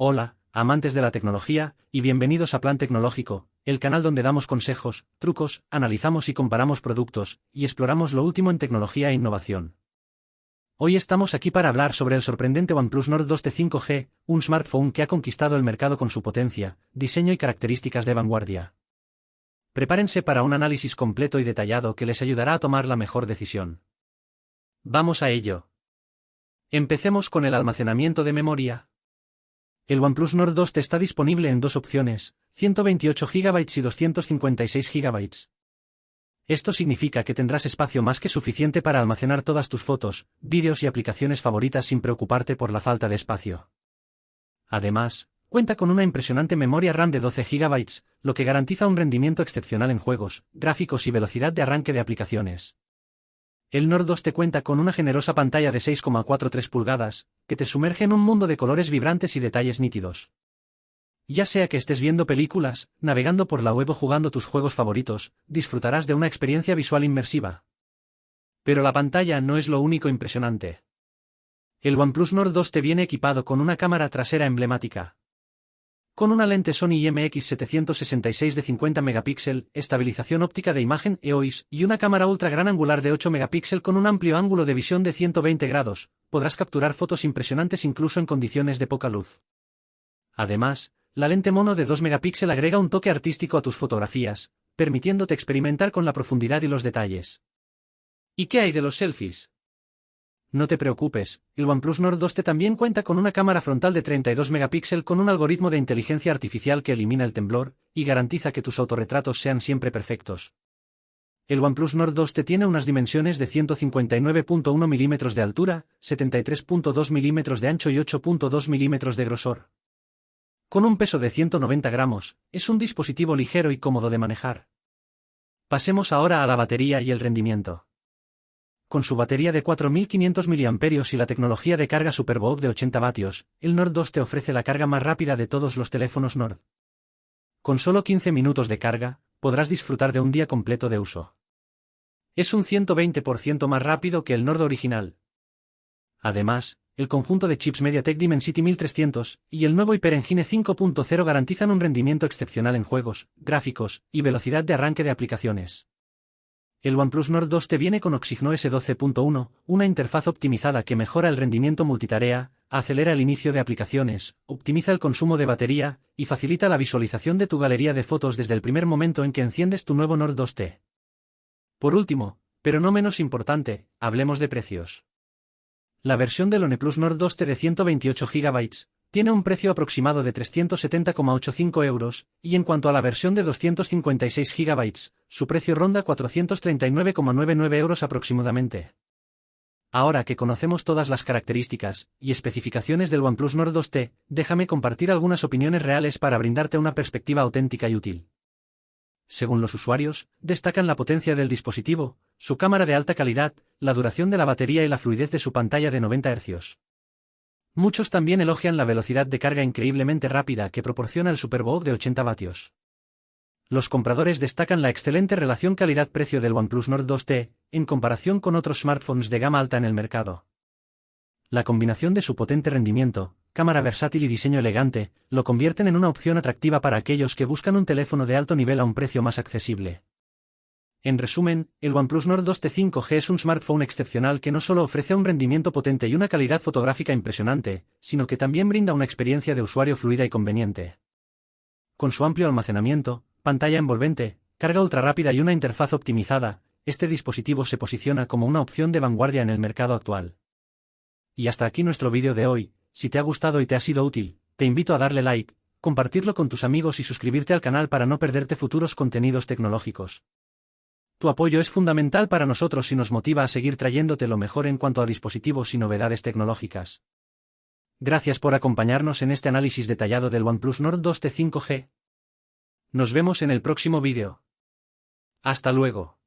Hola, amantes de la tecnología, y bienvenidos a Plan Tecnológico, el canal donde damos consejos, trucos, analizamos y comparamos productos, y exploramos lo último en tecnología e innovación. Hoy estamos aquí para hablar sobre el sorprendente OnePlus Nord 2T 5G, un smartphone que ha conquistado el mercado con su potencia, diseño y características de vanguardia. Prepárense para un análisis completo y detallado que les ayudará a tomar la mejor decisión. Vamos a ello. Empecemos con el almacenamiento de memoria. El OnePlus Nord 2T está disponible en dos opciones, 128 GB y 256 GB. Esto significa que tendrás espacio más que suficiente para almacenar todas tus fotos, vídeos y aplicaciones favoritas sin preocuparte por la falta de espacio. Además, cuenta con una impresionante memoria RAM de 12 GB, lo que garantiza un rendimiento excepcional en juegos, gráficos y velocidad de arranque de aplicaciones. El Nord 2T cuenta con una generosa pantalla de 6,43 pulgadas, que te sumerge en un mundo de colores vibrantes y detalles nítidos. Ya sea que estés viendo películas, navegando por la web o jugando tus juegos favoritos, disfrutarás de una experiencia visual inmersiva. Pero la pantalla no es lo único impresionante. El OnePlus Nord 2T viene equipado con una cámara trasera emblemática. Con una lente Sony IMX766 de 50 megapíxeles, estabilización óptica de imagen EOIS y una cámara ultra gran angular de 8 megapíxeles con un amplio ángulo de visión de 120 grados, podrás capturar fotos impresionantes incluso en condiciones de poca luz. Además, la lente mono de 2 megapíxeles agrega un toque artístico a tus fotografías, permitiéndote experimentar con la profundidad y los detalles. ¿Y qué hay de los selfies? No te preocupes, el OnePlus Nord 2T también cuenta con una cámara frontal de 32 megapíxeles con un algoritmo de inteligencia artificial que elimina el temblor y garantiza que tus autorretratos sean siempre perfectos. El OnePlus Nord 2T tiene unas dimensiones de 159.1 mm de altura, 73.2 mm de ancho y 8.2 mm de grosor. Con un peso de 190 gramos, es un dispositivo ligero y cómodo de manejar. Pasemos ahora a la batería y el rendimiento. Con su batería de 4500 mAh y la tecnología de carga SuperVOOC de 80 vatios, el Nord 2T ofrece la carga más rápida de todos los teléfonos Nord. Con solo 15 minutos de carga, podrás disfrutar de un día completo de uso. Es un 120% más rápido que el Nord original. Además, el conjunto de chips MediaTek Dimensity 1300 y el nuevo Hyper Engine 5.0 garantizan un rendimiento excepcional en juegos, gráficos y velocidad de arranque de aplicaciones. El OnePlus Nord 2T viene con OxygenOS 12.1, una interfaz optimizada que mejora el rendimiento multitarea, acelera el inicio de aplicaciones, optimiza el consumo de batería y facilita la visualización de tu galería de fotos desde el primer momento en que enciendes tu nuevo Nord 2T. Por último, pero no menos importante, hablemos de precios. La versión del OnePlus Nord 2T de 128 GB tiene un precio aproximado de 370,85 euros, y en cuanto a la versión de 256 GB, su precio ronda 439,99 euros aproximadamente. Ahora que conocemos todas las características y especificaciones del OnePlus Nord 2T, déjame compartir algunas opiniones reales para brindarte una perspectiva auténtica y útil. Según los usuarios, destacan la potencia del dispositivo, su cámara de alta calidad, la duración de la batería y la fluidez de su pantalla de 90 Hz. Muchos también elogian la velocidad de carga increíblemente rápida que proporciona el SuperVOOC de 80 vatios. Los compradores destacan la excelente relación calidad-precio del OnePlus Nord 2T, en comparación con otros smartphones de gama alta en el mercado. La combinación de su potente rendimiento, cámara versátil y diseño elegante, lo convierten en una opción atractiva para aquellos que buscan un teléfono de alto nivel a un precio más accesible. En resumen, el OnePlus Nord 2T 5G es un smartphone excepcional que no solo ofrece un rendimiento potente y una calidad fotográfica impresionante, sino que también brinda una experiencia de usuario fluida y conveniente. Con su amplio almacenamiento, pantalla envolvente, carga ultra rápida y una interfaz optimizada, este dispositivo se posiciona como una opción de vanguardia en el mercado actual. Y hasta aquí nuestro vídeo de hoy. Si te ha gustado y te ha sido útil, te invito a darle like, compartirlo con tus amigos y suscribirte al canal para no perderte futuros contenidos tecnológicos. Tu apoyo es fundamental para nosotros y nos motiva a seguir trayéndote lo mejor en cuanto a dispositivos y novedades tecnológicas. Gracias por acompañarnos en este análisis detallado del OnePlus Nord 2T 5G. Nos vemos en el próximo vídeo. Hasta luego.